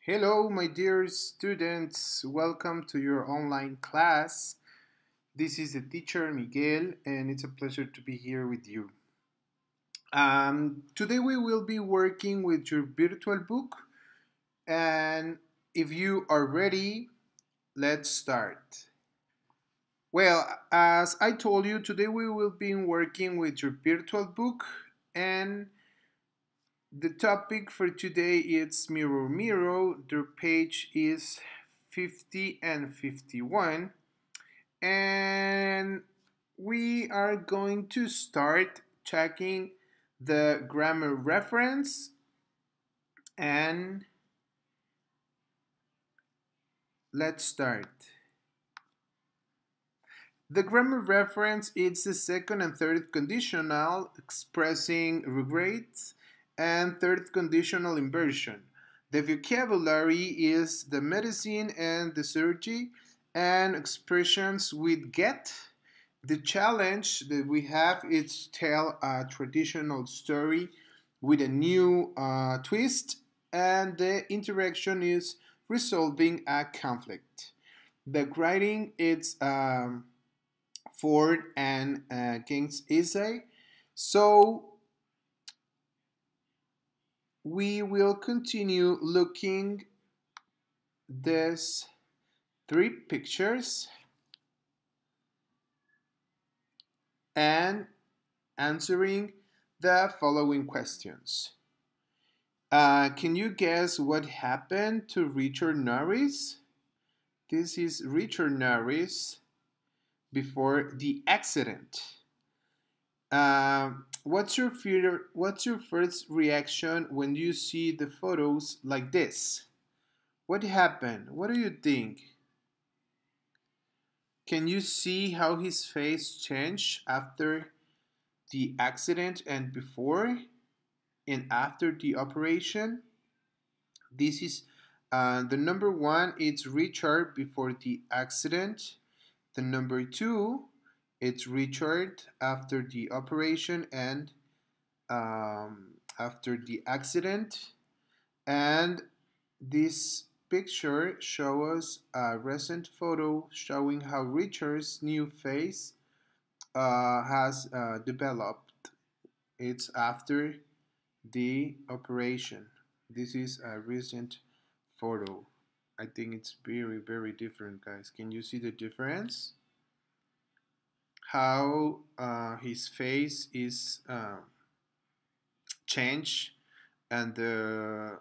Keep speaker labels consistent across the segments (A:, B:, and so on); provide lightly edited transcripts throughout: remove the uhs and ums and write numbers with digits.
A: Hello, my dear students. Welcome to your online class. This is the teacher Miguel, and it's a pleasure to be here with you. Today we will be working with your virtual book, and if you are ready, let's start. Well, as I told you, today we will be working with your virtual book, and the topic for today is Mirror Mirror. The page is 50 and 51. And we are going to start checking the grammar reference, and let's start. The grammar reference is the second and third conditional expressing regrets and third conditional inversion. The vocabulary is the medicine and the surgery and expressions with get. The challenge that we have is tell a traditional story with a new twist, and the interaction is resolving a conflict. The writing is Ford and King's essay. So we will continue looking these three pictures and answering the following questions. Can you guess what happened to Richard Norris? This is Richard Norris before the accident. What's your first reaction when you see the photos like this? What happened? What do you think? Can you see how his face changed after the accident and before and after the operation? This is the number one, it's Richard before the accident. The number two, it's Richard after the operation and after the accident. And this picture shows a recent photo showing how Richard's new face has developed. It's after the operation. This is a recent photo. I think it's very, very different, guys. Can you see the difference? How his face is changed, and the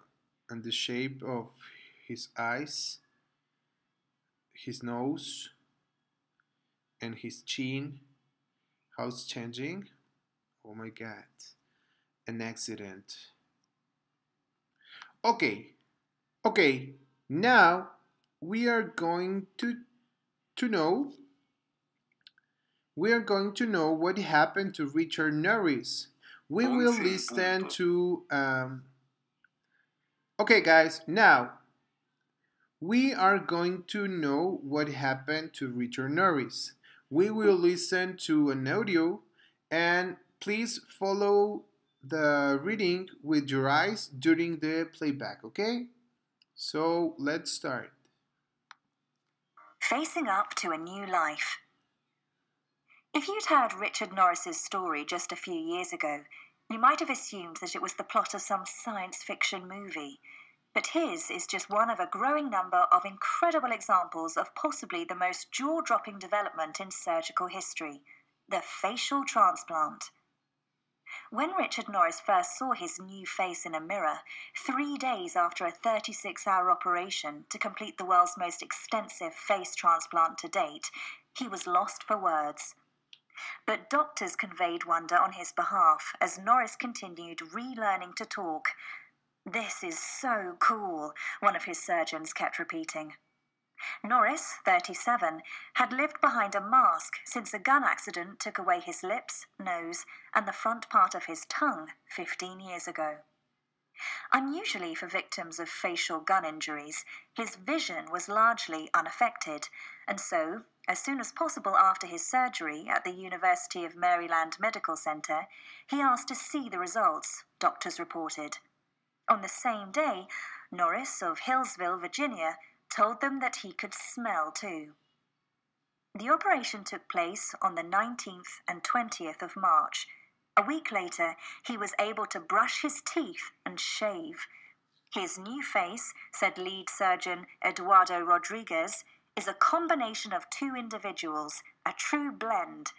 A: shape of his eyes, his nose, and his chin, how it's changing. Oh my God, an accident. Okay, now we are going to know what happened to Richard Norris. We will listen to okay, guys, now we are going to know what happened to Richard Norris. We will listen to an audio, and please follow the reading with your eyes during the playback, okay? So let's start.
B: Facing up to a new life. If you'd heard Richard Norris's story just a few years ago, you might have assumed that it was the plot of some science fiction movie. But his is just one of a growing number of incredible examples of possibly the most jaw-dropping development in surgical history, the facial transplant. When Richard Norris first saw his new face in a mirror, 3 days after a 36-hour operation to complete the world's most extensive face transplant to date, he was lost for words. But doctors conveyed wonder on his behalf as Norris continued relearning to talk. "This is so cool," one of his surgeons kept repeating. Norris, 37, had lived behind a mask since a gun accident took away his lips, nose, and the front part of his tongue 15 years ago. Unusually for victims of facial gun injuries, his vision was largely unaffected, and so, as soon as possible after his surgery at the University of Maryland Medical Center, he asked to see the results, doctors reported. On the same day, Norris of Hillsville, Virginia, told them that he could smell too. The operation took place on the 19th and 20th of March. A week later, he was able to brush his teeth and shave. His new face, said lead surgeon Eduardo Rodriguez, is a combination of two individuals, a true blend.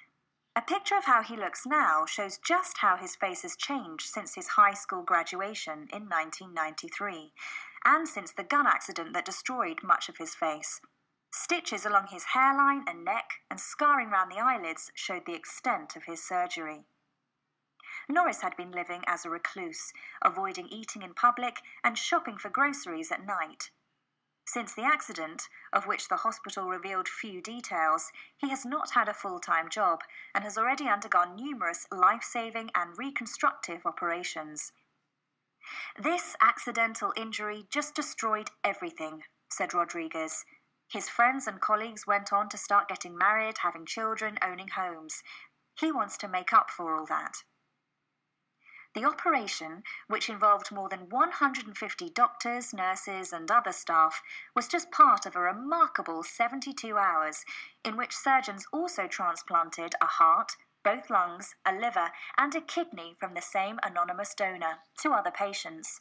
B: A picture of how he looks now shows just how his face has changed since his high school graduation in 1993, and since the gun accident that destroyed much of his face. Stitches along his hairline and neck and scarring round the eyelids showed the extent of his surgery. Norris had been living as a recluse, avoiding eating in public and shopping for groceries at night. Since the accident, of which the hospital revealed few details, he has not had a full-time job and has already undergone numerous life-saving and reconstructive operations. "This accidental injury just destroyed everything," said Rodriguez. His friends and colleagues went on to start getting married, having children, owning homes. He wants to make up for all that. The operation, which involved more than 150 doctors, nurses, and other staff, was just part of a remarkable 72 hours in which surgeons also transplanted a heart, both lungs, a liver, and a kidney from the same anonymous donor to other patients.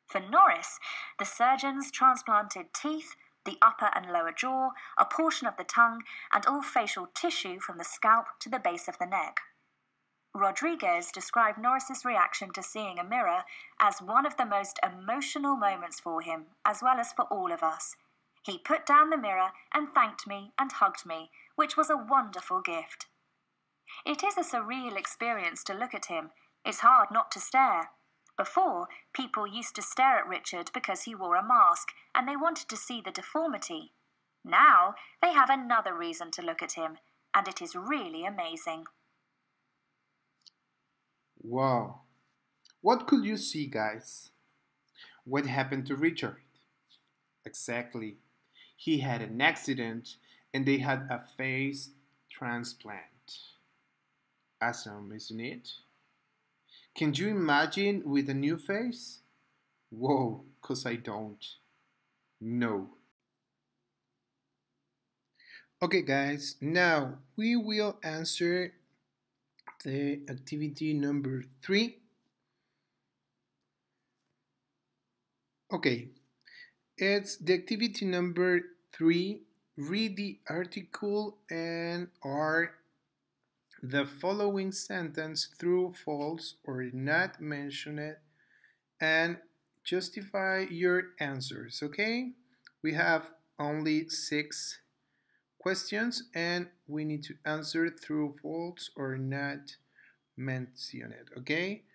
B: For Norris, the surgeons transplanted teeth, the upper and lower jaw, a portion of the tongue, and all facial tissue from the scalp to the base of the neck. Rodriguez described Norris's reaction to seeing a mirror as one of the most emotional moments for him, as well as for all of us. He put down the mirror and thanked me and hugged me, which was a wonderful gift. It is a surreal experience to look at him. It's hard not to stare. Before, people used to stare at Richard because he wore a mask and they wanted to see the deformity. Now, they have another reason to look at him, and it is really amazing.
A: Wow. What could you see, guys? What happened to Richard? Exactly. He had an accident and they had a face transplant. Awesome, isn't it? Can you imagine with a new face? Whoa, 'cause I don't. No. Okay, guys, now we will answer the activity number 3. Okay, it's the activity number 3. Read the article and are the following sentence true, false, or not mentioned, and justify your answers. Okay, we have only 6 questions and we need to answer true, false, or not mentioned. Okay,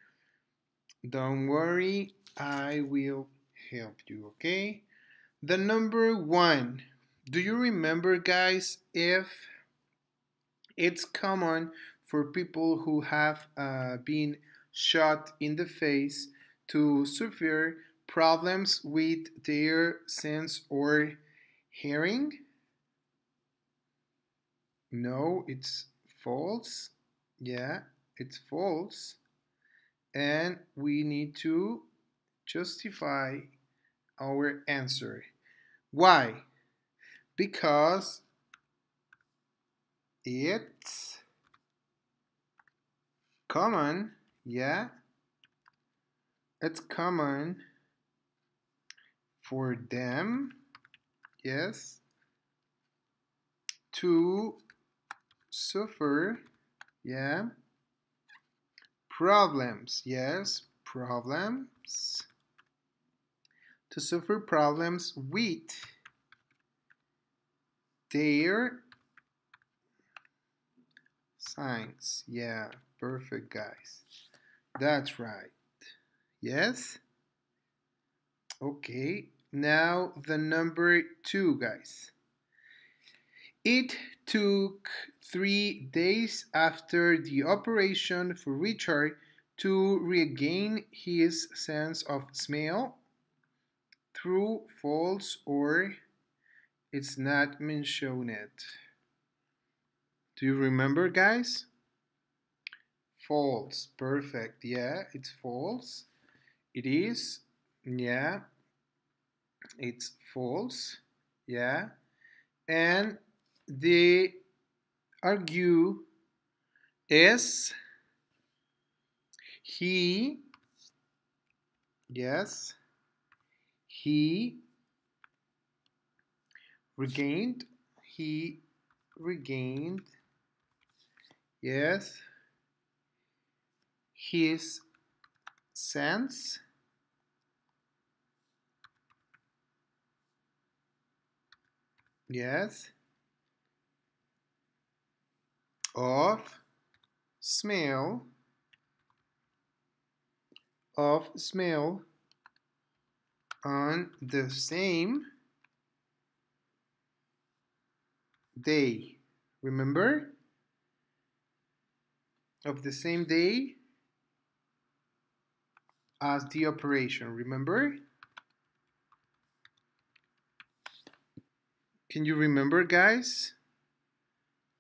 A: don't worry, I will help you. Okay, the number 1, do you remember, guys, if it's common for people who have been shot in the face to suffer problems with their sense or hearing? No, it's false. Yeah, it's false. And we need to justify our answer. Why? Because it's common, yeah, it's common for them, yes, to suffer, yeah, problems, yes, problems, to suffer problems with their signs. Yeah, perfect, guys. That's right. Yes? Okay, now the number 2, guys. It took 3 days after the operation for Richard to regain his sense of smell. True, false, or it's not mentioned. Do you remember, guys? False. Perfect. Yeah, it's false. It is. Yeah. It's false. Yeah. And the argue is he, yes, he regained, he regained, yes, his sense yes of smell on the same day. Remember? Of the same day as the operation. Remember? Can you remember, guys?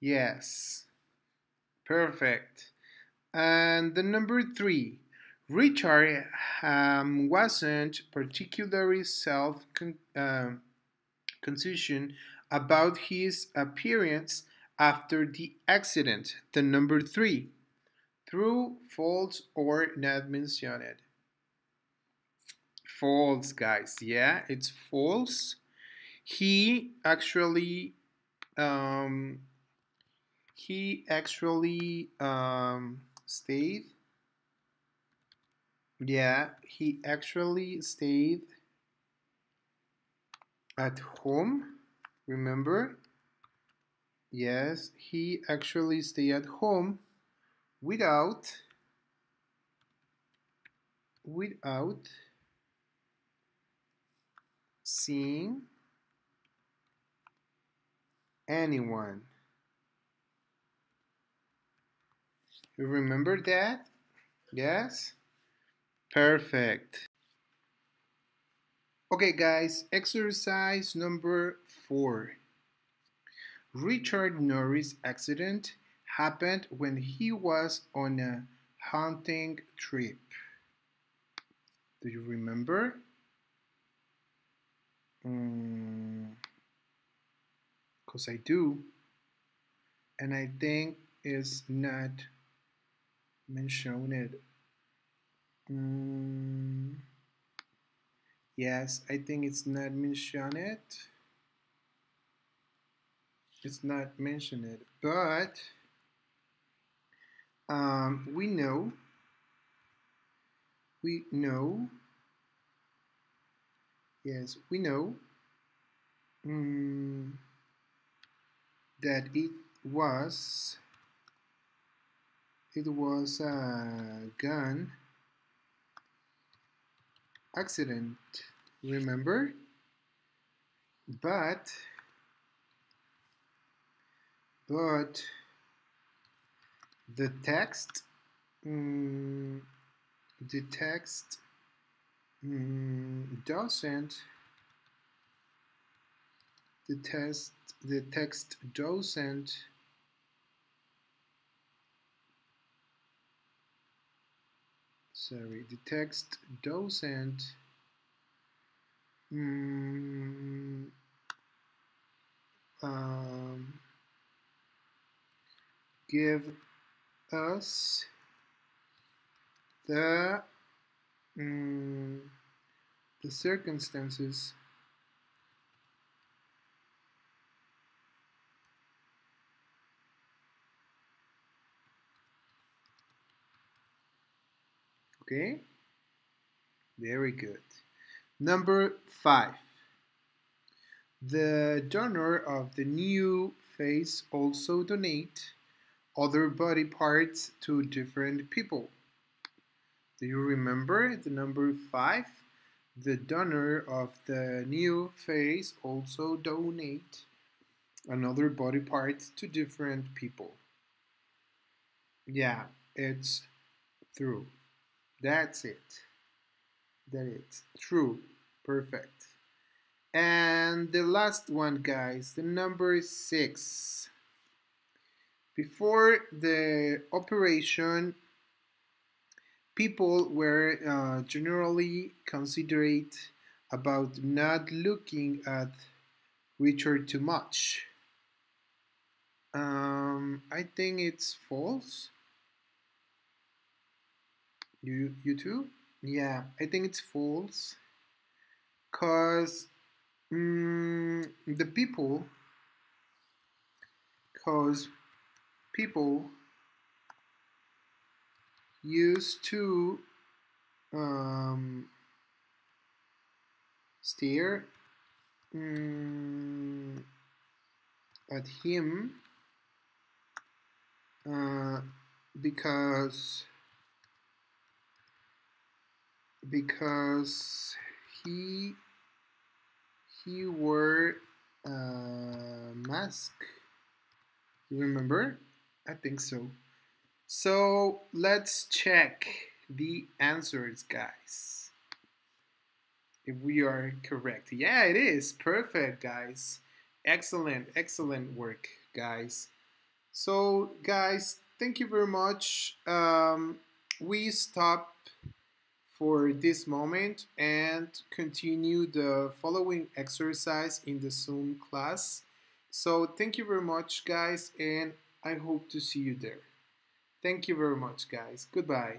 A: Yes. Perfect. And the number 3. Richard wasn't particularly self-conscious about his appearance after the accident. The number 3. True, false, or not mentioned? False, guys. Yeah, it's false. He actually um, stayed. Yeah, he actually stayed at home. Remember? Yes, he actually stayed at home without seeing anyone. You remember that? Yes? Perfect. Okay, guys, exercise number 4. Richard Norris' accident happened when he was on a hunting trip. Do you remember? Because I do. And I think it's not mentioned. Yes, I think it's not mentioned. It's not mentioned, but we know, yes, we know that it was a gun accident, remember? But the text doesn't the text doesn't the text doesn't give us the circumstances okay, very good. Number 5. The donor of the new face also donate other body parts to different people. Do you remember the number 5? The donor of the new face also donate another body parts to different people. Yeah, it's true. That's it. That it's true. Perfect. And the last one, guys, the number 6. Before the operation, people were generally considered about not looking at Richard too much. I think it's false. You too? Yeah, I think it's false. Cause the cause people used to stare at him because he wore a mask. You remember? I think so. So let's check the answers, guys. If we are correct. Yeah, it is. Perfect, guys. Excellent, excellent work, guys. So, guys, thank you very much. We stop for this moment and continue the following exercise in the Zoom class. So, thank you very much, guys, and I hope to see you there. Thank you very much, guys. Goodbye.